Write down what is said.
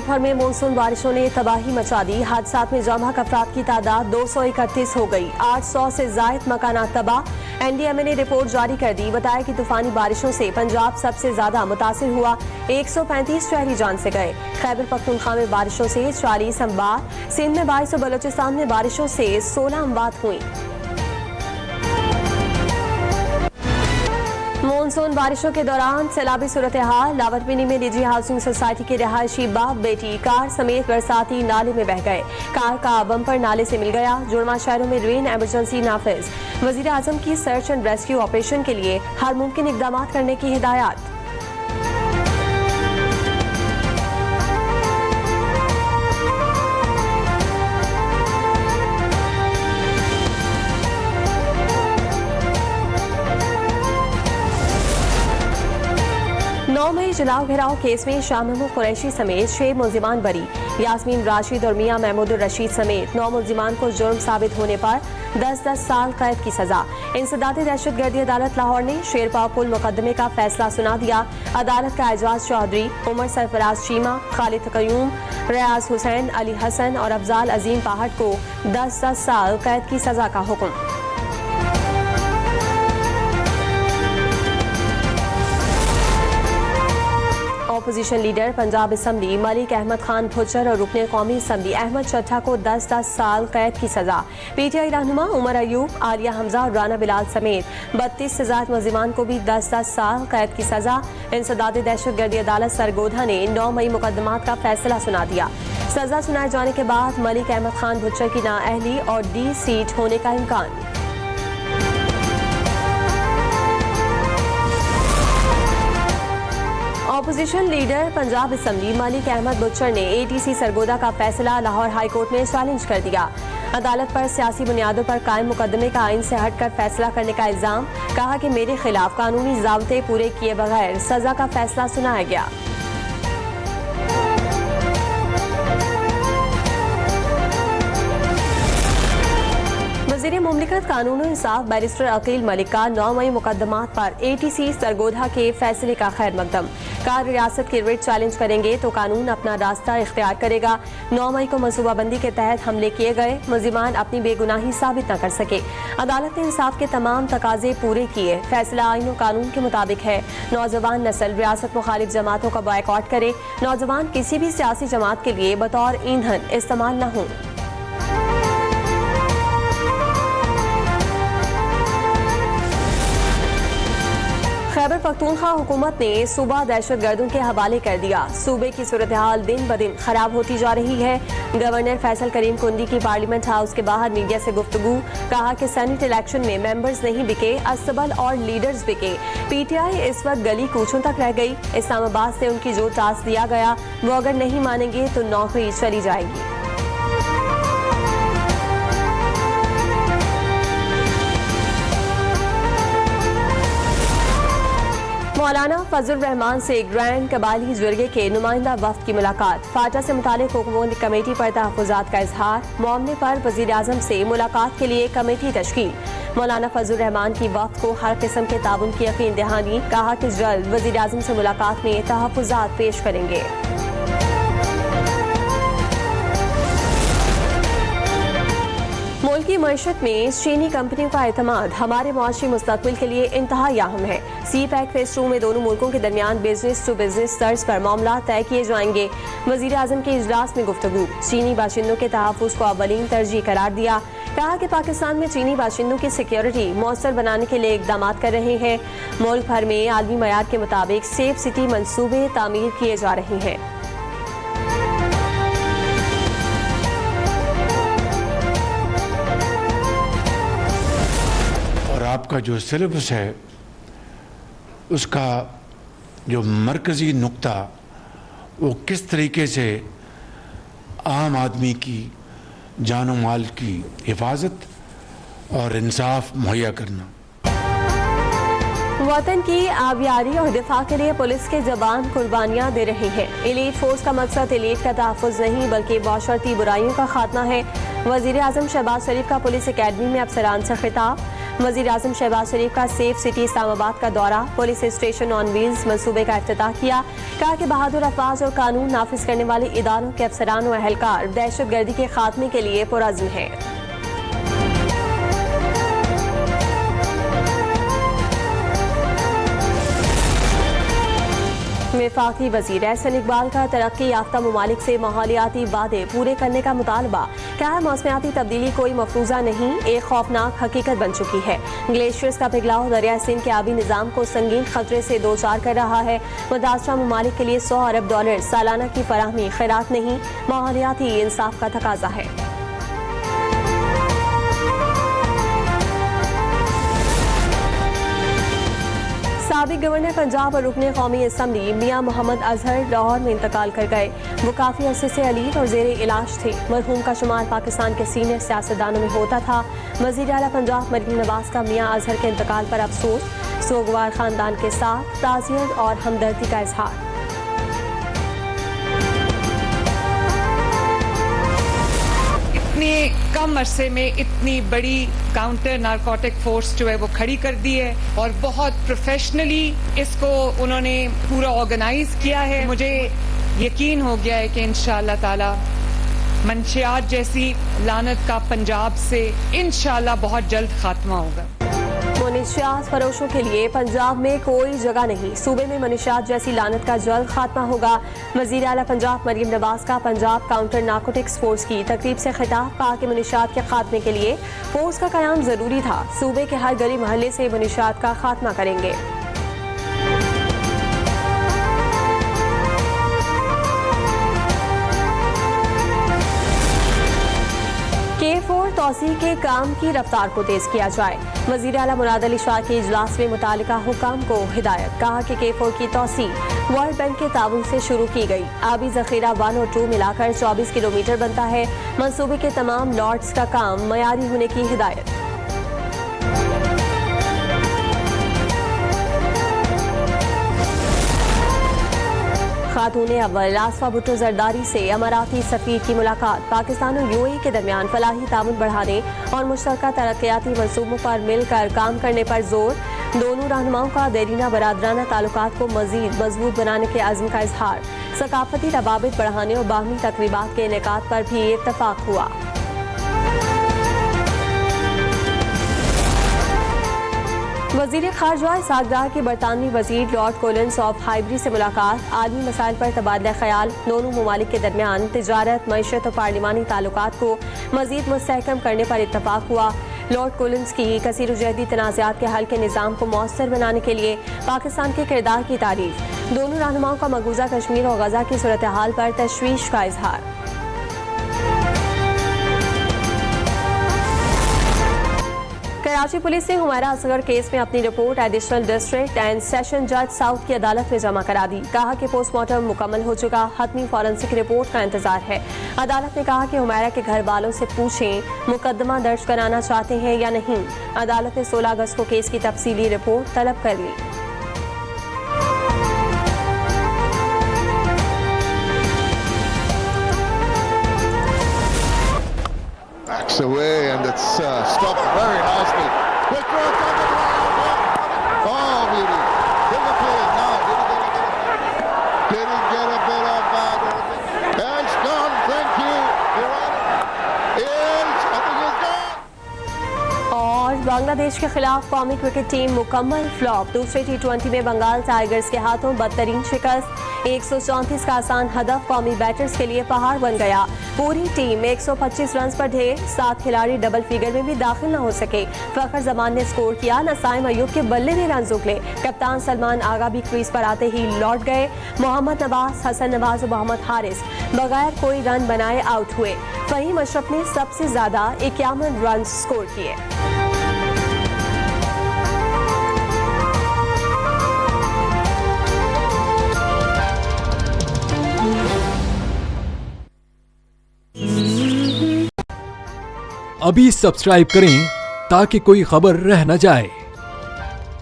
भर में मानसून बारिशों ने तबाही मचा दी। हादसात में जमा अफराद की तादाद 231 हो गई। 800 से जायद मकानात तबाह। एनडीएमए ने रिपोर्ट जारी कर दी। बताया कि तूफानी बारिशों से पंजाब सबसे ज्यादा मुतासिर हुआ। 135 शहरी जान से गए। खैबर पख्तूनख्वा में बारिशों से 40 अमवात, सिंध में 22 और बलोचिस्तान में बारिशों से 16 अमवात हुई। मानसून बारिशों के दौरान सैलाबी सूरत हाल। लावरपिनी में निजी हाउसिंग सोसाइटी के रिहायशी बाप बेटी कार समेत बरसाती नाले में बह गए। कार का बम्पर नाले से मिल गया। जुड़वा शहरों में रेन एमरजेंसी नाफिज। वजीर आजम की सर्च एंड रेस्क्यू ऑपरेशन के लिए हर मुमकिन इकदाम करने की हिदायत। मई जलाओ घिराव केस में शाह महमूद कुरैशी समेत 6 मुल्जिमान बरी। यास्मीन राशिद और मियां महमूद रशीद समेत 9 मुल्जिमान को जुर्म साबित होने पर 10-10 साल कैद की सजा। इंसदादी दहशतगर्दी अदालत लाहौर ने शेरपाव पुल मुकदमे का फैसला सुना दिया। अदालत का एजाज चौधरी, उमर सरफराज चीमा, खालिद कयूम, रियाज हुसैन, अली हसन और अफजाल अजीम पहाड़ को 10-10 साल कैद की सजा का हुक्म। Opposition leader Punjab assembly Malik Ahmad Khan Bhuchar और रुकने कौमी असम्बली अहमद चट्टा को 10-10 साल कैद की सजा। पीटीआई रहनुमा उमर अयूब, आलिया हमजा और राना बिलाल समेत 32 से ज्यादा मुल्जिमान को भी 10-10 साल कैद की सजा। इंसदादी दहशतगर्दी अदालत सरगोधा ने 9 मई मुकदमात का फैसला सुना दिया। सजा सुनाए जाने के बाद मलिक अहमद खान भुच्चर की नाअहली और डी सीट होने का इम्कान। Opposition leader Punjab assembly Malik Ahmad Bhuchar ने एटीसी सरगोधा का फैसला लाहौर हाई कोर्ट में चैलेंज कर दिया। अदालत पर सियासी बुनियादों पर कायम मुकदमे का आइन से हटकर फैसला करने का इल्जाम। कहा कि मेरे खिलाफ कानूनी ज़ाब्ते पूरे किए बगैर सजा का फैसला सुनाया गया। वज़ीर मुमलिकत कानून और इंसाफ बैरिस्टर अकील मलिक का 9 मई मुकदमात पर एटीसी सरगोधा के फैसले का खैर मकदम। कहा रियासत की रिट चैलेंज करेंगे तो कानून अपना रास्ता इख्तियार करेगा। 9 मई को मनसूबाबंदी के तहत हमले किए गए, मुल्जिमान अपनी बेगुनाही साबित न कर सके। अदालत ने इंसाफ के तमाम तकाजे पूरे किए। फैसला आइन और कानून के मुताबिक है। नौजवान नस्ल रियासत मुखालिफ जमातों का बॉयकॉट करे। नौजवान किसी भी सियासी जमात के लिए बतौर ईंधन इस्तेमाल न हों। खैबर पख्तूनख्वा हुकूमत ने सूबा दहशतगर्दों के हवाले कर दिया। सूबे की सूरत हाल दिन ब दिन खराब होती जा रही है। गवर्नर फैसल करीम कुंडी की पार्लियामेंट हाउस के बाहर मीडिया से गुफ्तगू। कहा कि सेनेट इलेक्शन में मेंबर्स नहीं बिके, अस्तबल और लीडर्स बिके। पीटीआई इस वक्त गली कूचों तक रह गई। इस्लामाबाद से उनकी जो टास्क दिया गया वो अगर नहीं मानेंगे तो नौकरी चली जाएगी। मौलाना फजल रहमान से ग्रैंड कबाली जुर्गे के नुमाइंदा वफ्द की मुलाकात। फाटा से मुतालिक हुकूमत कमेटी पर तहफ़्फ़ुज़ात का इजहार। मामले पर वज़ीर आज़म से मुलाकात के लिए कमेटी तश्कील। मौलाना फजल रहमान की वफ्द को हर किस्म के ताउन की यकीन दहानी। कहा कि जल्द वज़ीर आज़म से मुलाकात में तहफ़्फ़ुज़ात पेश करेंगे। मुल्क की मईशत में चीनी कंपनियों का एतमाद हमारे मुआशी मुस्तक़बिल के लिए इंतहाई अहम है। सी पैक फेज 2 में दोनों मुल्कों के दरमियान बिजनेस टू बिजनेस तर्ज पर मामला तय किए जाएंगे। वज़ीर आज़म के इजलास में गुफ्तगू। चीनी बाशिंदों के तहफ़्फ़ुज़ को अव्वलीन तरजीह करार दिया। कहा कि पाकिस्तान में चीनी बाशिंदों की सिक्योरिटी मौसर बनाने के लिए इकदाम कर रहे हैं। मुल्क भर में आलमी मयार के मुताबिक सेफ सिटी मनसूबे तामीर किए जा रहे हैं। आपका जो सिलेबस है उसका जो मरकज़ी नुक्ता वो किस तरीके से आम आदमी की जान और माल की हिफाजत और इंसाफ मुहैया करना। वतन की आबियारी और दिफा के लिए पुलिस के जवान कुर्बानियां दे रहे हैं। एलीट फोर्स का मकसद एलीट का तहफ़्फ़ुज़ नहीं बल्कि बाशर्ती बुराइयों का खात्मा है। वज़ीर आज़म शहबाज शरीफ का पुलिस अकेडमी में अफसरान से खिताब। वजीर आजम शहबाज शरीफ का सेफ सिटी इस्लामाबाद का दौरा, पुलिस स्टेशन ऑन व्हील्स मंसूबे का इफ्तिताह किया। कहा कि बहादुर अफवाज और कानून नाफिज करने वाले इदारों के अफसरान और अहलकार दहशतगर्दी के खात्मे के लिए पुरअज़्म हैं। वफाकी वजीर एहसन इकबाल का तरक्की याफ्ता ममालिक से माहौलियाती वादे पूरे करने का मुतालबा। क्या मौसमियाती तब्दीली कोई मफरूजा नहीं, एक खौफनाक हकीकत बन चुकी है। ग्लेशियर्स का पिघलाव दरिया सिंध के आबी निज़ाम को संगीन खतरे से दो चार कर रहा है। मुतासरा ममालिक के लिए $100 अरब सालाना की फराहमी खैरात नहीं, माहौलियाती इंसाफ का तकाजा है। साबिक गवर्नर पंजाब और रुकने कौमी असम्बली मियां मोहम्मद अजहर लाहौर में इंतकाल कर गए। वो काफ़ी अरसे से अलील और जेर इलाज थे। मरहूम का शुमार पाकिस्तान के सीनियर सियासतदानों में होता था। वज़ीर आला पंजाब मरीम नवाज का मियां अजहर के इंतकाल पर अफसोस, सोगवार खानदान के साथ ताज़ियत और हमदर्दी का इजहार। इतने कम अरसे में इतनी बड़ी काउंटर नारकोटिक फोर्स जो है वो खड़ी कर दी है और बहुत प्रोफेशनली इसको उन्होंने पूरा ऑर्गेनाइज किया है। मुझे यकीन हो गया है कि इंशाअल्लाह ताला मंशियात जैसी लानत का पंजाब से इंशाअल्लाह बहुत जल्द खात्मा होगा। मनशियात फरोशों के लिए पंजाब में कोई जगह नहीं, सूबे में मनशियात जैसी लानत का जल्द खात्मा होगा। वज़ीर आला पंजाब मरीम नवाज का पंजाब काउंटर नारकोटिक्स फोर्स की तकरीब से खिताब। कहा कि मनशियात के खात्मे के लिए फोर्स का कयाम जरूरी था। सूबे के हर गली मोहल्ले से मनशियात का खात्मा करेंगे। K4 तौसी के काम की रफ्तार को तेज किया जाए। वज़ीर आला मुराद अली शाह के इजलास में मुतालिका हुकाम को हिदायत। कहा कि K4 की तौसी वर्ल्ड बैंक के ताउन से शुरू की गई। आबी जखीरा 1 और 2 मिलाकर 24 किलोमीटर बनता है। मंसूबे के तमाम लॉट्स का काम मयारी होने की हिदायत। खातून अव्वल आसफा भुट्टो जरदारी से अमाराती सफीर की मुलाकात। पाकिस्तान और UAE के दरमियान फलाही ताउन बढ़ाने और मुश्तरका तरक्याती मंसूबों पर मिलकर काम करने पर जोर। दोनों रहनुमाओं का देरीना बरादराना ताल्लुकात को मजीद मजबूत बनाने के अज़्म का इजहार। सकाफती रवाबित बढ़ाने और बाहमी तकरीबात के इनेकाद पर भी इत्तफाक हुआ। वज़ीर ख़ारजा इसहाक़ डार के बरतानवी वज़ीर लॉर्ड कोलिंस ऑफ हाइब्री से मुलाकात। आलमी मसाइल पर तबादला ख्याल। दोनों ममालिक के दरमियान तिजारत, मईशत और पार्लिमानी ताल्लुकात को मज़ीद मुस्तहकम करने पर इत्तफाक हुआ। लॉर्ड कोलिंस की कसीरुजहदी तनाज़ात के हल के निज़ाम को मौसर बनाने के लिए पाकिस्तान के किरदार की तारीफ। दोनों रहनुमाओं का मकबूजा कश्मीर और गजा की सूरत हाल पर तशवीश का इजहार। कराची पुलिस ने हुमैरा असगर केस में अपनी report additional district and session जज साउथ की अदालत में जमा करा दी। कहा कि पोस्टमार्टम मुकम्मल हो चुका, हतमी फॉरेंसिक रिपोर्ट का इंतजार है। अदालत ने कहा कि हुमैरा के घर वालों से पूछें मुकदमा दर्ज कराना चाहते हैं या नहीं। अदालत ने 16 अगस्त को केस की तफसीली रिपोर्ट तलब कर ली। Away and it's stopped very nicely. Quick draw, oh beauty! Liverpool now. Didn't get a bit of that. It's gone. Thank you. You're on. It's I think it's gone. और बांग्लादेश के खिलाफ कौमी cricket team मुकम्मल flop. दूसरे T20 में Bengal tigers के हाथों बदतरीन शिकस्त। 134 का आसान हदफ कौमी बैटर्स के लिए पहाड़ बन गया। पूरी टीम 125 रन पर ढेर। 7 खिलाड़ी डबल फिगर में भी दाखिल न हो सके। फखर जमान ने स्कोर किया, नसाइम अयूब के बल्ले ने रन उगले। कप्तान सलमान आगा भी क्रीज पर आते ही लौट गए। मोहम्मद नवाज, हसन नवाज और मोहम्मद हारिस बगैर कोई रन बनाए आउट हुए। फहीम अशरफ ने सबसे ज्यादा 51 रन स्कोर किए। अभी सब्सक्राइब करें ताकि कोई खबर रह न जाए।